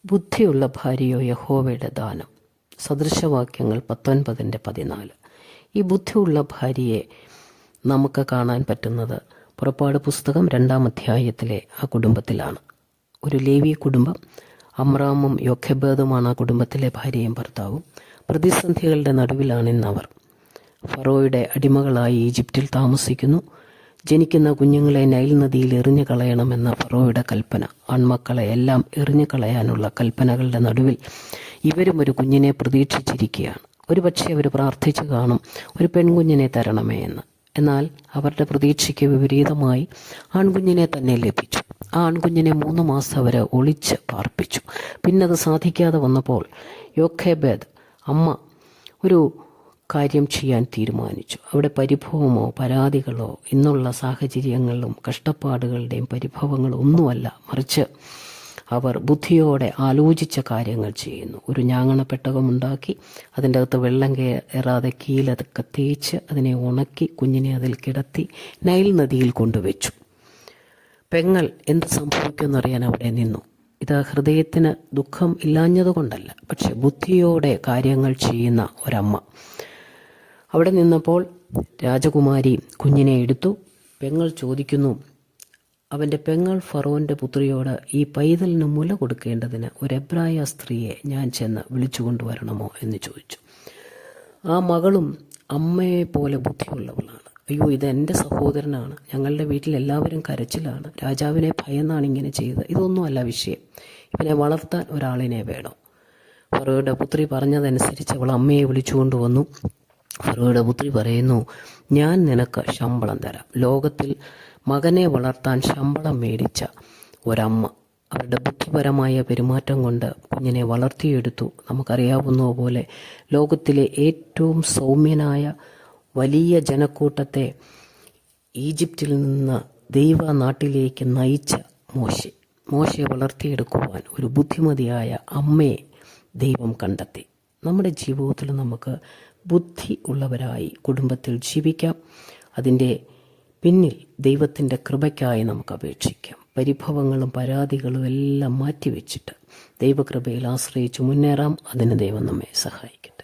ബുദ്ധിയുള്ള ഭാര്യയോ യഹോവയുടെ ദാനം. സദൃശവാക്യങ്ങൾ 19:14. ഈ ബുദ്ധിയുള്ള ഭാര്യയെ നമുക്ക് കാണാൻ പറ്റുന്നത് പുറപ്പാട് പുസ്തകം 2-ാം അധ്യായത്തിലെ ആ കുടുംബത്തിലാണ്. ഒരു ലേവി കുടുംബം. അമ്രാമും യോഖെബേദുമാണ് ആ കുടുംബത്തിലെ ഭാര്യയും ഭർത്താവും. പ്രതിസന്ധികളുടെ നടുവിലാണ് ഇന്നവർ. ഫറോയുടെ അടിമകളായി ഈജിപ്തിൽ താമസിക്കുന്നു. ജനിക്കുന്ന കുഞ്ഞുങ്ങളെ നൈൽ നദിയിൽ എറിഞ്ഞു കളയണമെന്ന ഫറോയുടെ കൽപ്പന, ആൺമക്കളെ എല്ലാം എറിഞ്ഞു കളയാനുള്ള കൽപ്പനകളുടെ നടുവിൽ ഇവരും ഒരു കുഞ്ഞിനെ പ്രതീക്ഷിച്ചിരിക്കുകയാണ്. ഒരുപക്ഷെ അവർ പ്രാർത്ഥിച്ചു കാണും, ഒരു പെൺകുഞ്ഞിനെ തരണമേ എന്ന്. എന്നാൽ അവരുടെ പ്രതീക്ഷയ്ക്ക് വിപരീതമായി ആൺകുഞ്ഞിനെ തന്നെ ലഭിച്ചു. ആ ആൺകുഞ്ഞിനെ 3 മാസം അവർ ഒളിച്ച് പാർപ്പിച്ചു. പിന്നത് സാധിക്കാതെ വന്നപ്പോൾ യോഖെബേദ് അമ്മ ഒരു കാര്യം ചെയ്യാൻ തീരുമാനിച്ചു. അവിടെ പരിഭവമോ പരാതികളോ ഇന്നുള്ള സാഹചര്യങ്ങളിലും കഷ്ടപ്പാടുകളുടെയും പരിഭവങ്ങളും ഒന്നുമല്ല, മറിച്ച് അവർ ബുദ്ധിയോടെ ആലോചിച്ച കാര്യങ്ങൾ ചെയ്യുന്നു. ഒരു ഞാങ്ങണപ്പെട്ടകമുണ്ടാക്കി അതിൻ്റെ അകത്ത് വെള്ളം കയറാതെ കീലതൊക്കെ തേച്ച് അതിനെ ഉണക്കി കുഞ്ഞിനെ അതിൽ കിടത്തി നൈൽ നദിയിൽ കൊണ്ടുവച്ചു. പെങ്ങൾ എന്ത് സംഭവിക്കുമെന്നറിയാൻ അവിടെ നിന്നു. ഇത് ഹൃദയത്തിന് ദുഃഖം ഇല്ലാഞ്ഞതുകൊണ്ടല്ല, പക്ഷെ ബുദ്ധിയോടെ കാര്യങ്ങൾ ചെയ്യുന്ന ഒരമ്മ. അവിടെ നിന്നപ്പോൾ രാജകുമാരി കുഞ്ഞിനെ എടുത്തു. പെങ്ങൾ ചോദിക്കുന്നു, അവൻ്റെ പെങ്ങൾ ഫറോൻ്റെ പുത്രിയോട് ഈ പൈതലിന് മുല കൊടുക്കേണ്ടതിന് ഒരു എബ്രായ സ്ത്രീയെ ഞാൻ ചെന്ന് വിളിച്ചു കൊണ്ടുവരണമോ എന്ന് ചോദിച്ചു. ആ മകളും അമ്മയെ പോലെ ബുദ്ധിയുള്ളവളാണ്. അയ്യോ, ഇത് എൻ്റെ സഹോദരനാണ്, ഞങ്ങളുടെ വീട്ടിൽ എല്ലാവരും കരച്ചിലാണ്, രാജാവിനെ ഭയന്നാണ് ഇങ്ങനെ ചെയ്തത്, ഇതൊന്നുമല്ല വിഷയം, ഇവനെ വളർത്താൻ ഒരാളിനെ വേണം. ഫറോയുടെ പുത്രി പറഞ്ഞതനുസരിച്ച് അവൾ അമ്മയെ വിളിച്ചു കൊണ്ടുവന്നു. ഫറോയുടെ പുത്രി പറയുന്നു, ഞാൻ നിനക്ക് ശമ്പളം തരാം. ലോകത്തിൽ മകനെ വളർത്താൻ ശമ്പളം മേടിച്ച ഒരമ്മ അവരുടെ ബുദ്ധിപരമായ പെരുമാറ്റം കൊണ്ട് കുഞ്ഞിനെ വളർത്തിയെടുത്തു. നമുക്കറിയാവുന്ന പോലെ ലോകത്തിലെ ഏറ്റവും സൗമ്യനായ വലിയ ജനക്കൂട്ടത്തെ ഈജിപ്തിൽ നിന്ന് ദൈവ നാട്ടിലേക്ക് നയിച്ച മോശയെ വളർത്തിയെടുക്കുവാൻ ഒരു ബുദ്ധിമതിയായ അമ്മയെ ദൈവം കണ്ടെത്തി. നമ്മുടെ ജീവിതത്തിൽ നമുക്ക് ബുദ്ധി ഉള്ളവരായി കുടുംബത്തിൽ ജീവിക്കാം. അതിൻ്റെ പിന്നിൽ ദൈവത്തിൻ്റെ കൃപയ്ക്കായി നമുക്ക് അപേക്ഷിക്കാം. പരിഭവങ്ങളും പരാതികളും എല്ലാം മാറ്റിവെച്ചിട്ട് ദൈവകൃപയിൽ ആശ്രയിച്ച് മുന്നേറാം. അതിന് ദൈവം നമ്മെ സഹായിക്കും.